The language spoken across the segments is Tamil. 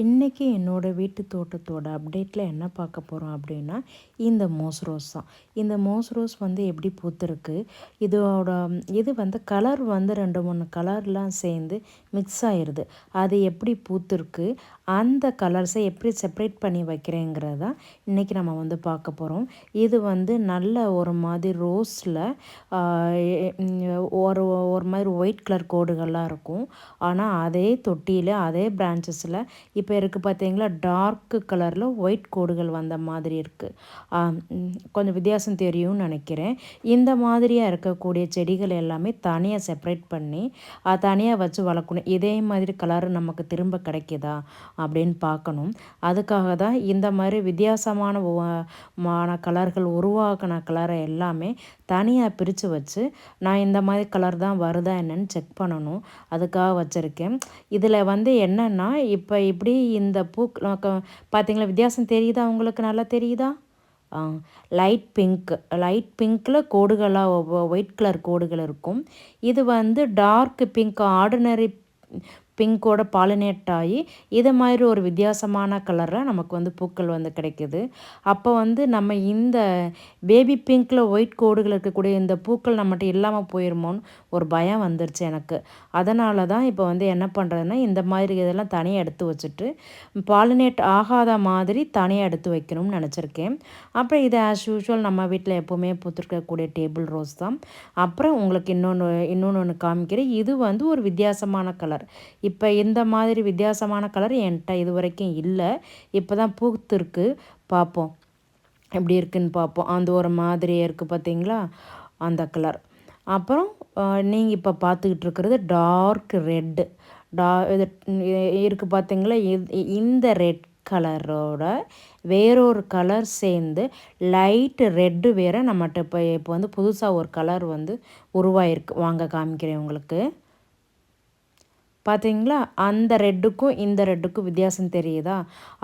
இன்றைக்கி என்னோடய வீட்டு தோட்டத்தோட அப்டேட்டில் என்ன பார்க்க போகிறோம் அப்படின்னா இந்த மோஸ் ரோஸ் தான். இந்த மோஸ் ரோஸ் வந்து எப்படி பூத்துருக்கு, இது வந்து கலர் வந்து 2-3 கலர்லாம் சேர்ந்து மிக்ஸ் ஆயிடுது. அது எப்படி பூத்துருக்கு, அந்த கலர்ஸை எப்படி செப்ரேட் பண்ணி வைக்கிறேங்கிறது தான் இன்றைக்கி நம்ம வந்து பார்க்க போகிறோம். இது வந்து நல்ல ஒரு மாதிரி ரோஸில் ஒரு ஒரு மாதிரி ஒயிட் கலர் கோடுகள்லாம் இருக்கும். ஆனால் அதே தொட்டியில் அதே பிரான்ச்சஸில் இப்போ இருக்குது பார்த்தீங்களா, டார்க்கு கலரில் ஒயிட் கோடுகள் வந்த மாதிரி இருக்குது. கொஞ்சம் வித்தியாசம் தெரியும்னு நினைக்கிறேன். இந்த மாதிரியாக இருக்கக்கூடிய செடிகள் எல்லாமே தனியாக செப்ரேட் பண்ணி தனியாக வச்சு வளர்க்கணும். இதே மாதிரி கலர் நமக்கு திரும்ப கிடைக்குதா அப்படின்னு பார்க்கணும். அதுக்காக தான் இந்த மாதிரி வித்தியாசமான கலர்கள் உருவாக்கின கலரை எல்லாமே தனியாக பிரித்து வச்சு நான் இந்த மாதிரி கலர் தான் வருதா என்னன்னு செக் பண்ணணும். அதுக்காக வச்சுருக்கேன். இதில் வந்து என்னென்னா, இப்போ இப்படி இந்த பார்த்தீங்களா, வித்தியாசம் தெரியுதா உங்களுக்கு? நல்லா தெரியுதா? லைட் பிங்க்கில் கோடுகளாக ஒயிட் கலர் கோடுகள் இருக்கும். இது வந்து டார்க் பிங்க் ஆர்டினரி பிங்கோட பாலினேட் ஆகி இது மாதிரி ஒரு வித்தியாசமான கலரில் நமக்கு வந்து பூக்கள் வந்து கிடைக்குது. அப்போ வந்து நம்ம இந்த பேபி பிங்க்கில் ஒயிட் கோடுகள் இருக்கக்கூடிய இந்த பூக்கள் நம்மகிட்ட இல்லாமல் போயிருமோன்னு ஒரு பயம் வந்துருச்சு எனக்கு. அதனால தான் இப்போ வந்து என்ன பண்ணுறதுன்னா, இந்த மாதிரி இதெல்லாம் தனியாக எடுத்து வச்சுட்டு பாலினேட் ஆகாத மாதிரி தனியாக எடுத்து வைக்கணும்னு நினச்சிருக்கேன். அப்புறம் இது ஆஸ் யூஷுவல் நம்ம வீட்டில் எப்போவுமே பூத்துருக்கக்கூடிய டேபிள் ரோஸ் தான். அப்புறம் உங்களுக்கு இன்னொன்று காமிக்கிறேன். இது வந்து ஒரு வித்தியாசமான கலர். இப்போ இந்த மாதிரி வித்தியாசமான கலர் என்கிட்ட இது வரைக்கும் இல்லை. இப்போ தான் பூத்துருக்கு. பார்ப்போம் எப்படி இருக்குன்னு பார்ப்போம். அந்த ஒரு மாதிரியே இருக்குது பார்த்தீங்களா, அந்த கலர். அப்புறம் நீங்கள் இப்போ பார்த்துக்கிட்டு இருக்கிறது டார்க் ரெட்டு. இது இருக்குது பார்த்தீங்களா, இந்த ரெட் கலரோட வேறொரு கலர் சேர்ந்து லைட்டு ரெட்டு வேறு நம்மகிட்ட இப்போ வந்து புதுசாக ஒரு கலர் வந்து உருவாயிருக்கு. வாங்க காமிக்கிறேன் உங்களுக்கு. பார்த்தீங்களா, அந்த ரெட்டுக்கும் இந்த ரெட்டுக்கும் வித்தியாசம் தெரியுதா?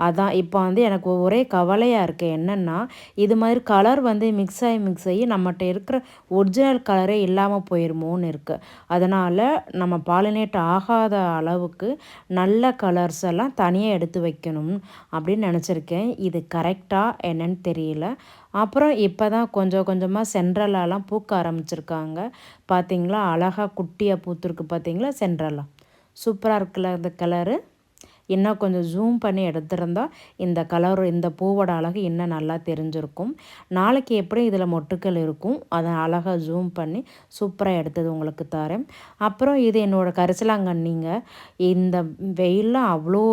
அதான் இப்போ வந்து எனக்கு ஒரே கவலையாக இருக்குது. என்னென்னா, இது மாதிரி கலர் வந்து மிக்ஸ் ஆகி நம்மகிட்ட இருக்கிற ஒரிஜினல் கலரே இல்லாமல் போயிருமோன்னு இருக்குது. அதனால் நம்ம பாலினேட் ஆகாத அளவுக்கு நல்ல கலர்ஸ் எல்லாம் தனியாக எடுத்து வைக்கணும் அப்படின்னு நினச்சிருக்கேன். இது கரெக்டாக என்னன்னு தெரியல. அப்புறம் இப்போ தான் கொஞ்சம் கொஞ்சமாக சென்ட்ரலாலாம் பூக்க ஆரம்பிச்சிருக்காங்க. பார்த்தீங்களா, அழகாக குட்டியாக பூத்துருக்கு பார்த்தீங்களா சென்ட்ரலாக. சூப்பராக இருக்குல்ல இந்த கலரு. இன்னும் கொஞ்சம் ஜூம் பண்ணி எடுத்திருந்தா இந்த கலர், இந்த பூவோட அழகு இன்னும் நல்லா தெரிஞ்சிருக்கும். நாளைக்கு எப்படி இதில் மொட்டுக்கள் இருக்கும், அதை அழகாக ஜூம் பண்ணி சூப்பராக எடுத்தது உங்களுக்கு தரேன். அப்புறம் இது என்னோடய கரிசலாங்கண்ணிங்க. இந்த வெயிலில் அவ்வளோ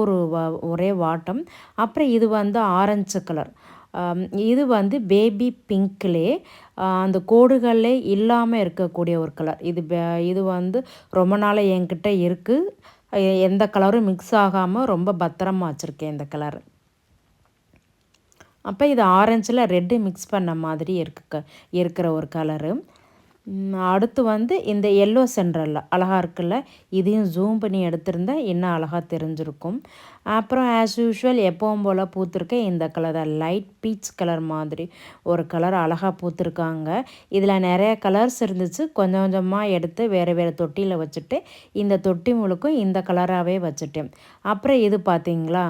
ஒரே வாட்டம். அப்புறம் இது வந்து ஆரஞ்சு கலர். இது வந்து பேபி பிங்க்லே அந்த கோடுகளே இல்லாமல் இருக்கக்கூடிய ஒரு கலர். இது வந்து ரொம்ப நாள் என்கிட்ட இருக்குது. எந்த கலரும் மிக்ஸ் ஆகாமல் ரொம்ப பத்திரமா வச்சுருக்கேன் இந்த கலர். அப்போ இது ஆரஞ்சில் ரெட்டு மிக்ஸ் பண்ண மாதிரி இருக்கிற ஒரு கலரு. அடுத்து வந்து இந்த எல்லோ சென்ட்ரலில் அழகாக இருக்குல்ல, இதையும் ஜூம் பண்ணி எடுத்திருந்தா இன்னும் அழகாக தெரிஞ்சிருக்கும். அப்புறம் ஆஸ் யூஷுவல் எப்பவும் போல் பூத்துருக்க இந்த கலர் தான், லைட் பீச் கலர் மாதிரி ஒரு கலர் அழகாக பூத்துருக்காங்க. இதில் நிறைய கலர்ஸ் இருந்துச்சு. கொஞ்சம் கொஞ்சமாக எடுத்து வேறு வேறு தொட்டியில் வச்சுட்டு இந்த தொட்டி முழுக்கும் இந்த கலராகவே வச்சுட்டேன். அப்புறம் இது பார்த்திங்களா,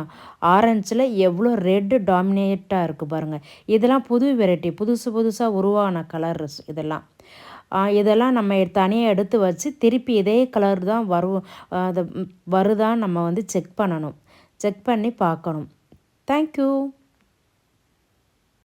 ஆரஞ்சில் எவ்வளோ ரெட்டு டாமினேட்டாக இருக்குது பாருங்கள். இதெல்லாம் புது வெரைட்டி, புதுசாக உருவான கலர்ஸ் இதெல்லாம் நம்ம தனியாக எடுத்து வச்சு திருப்பி இதே கலர் தான் வருதான்னு நம்ம வந்து செக் பண்ணணும். செக் பண்ணி பார்க்கணும். தேங்க்யூ.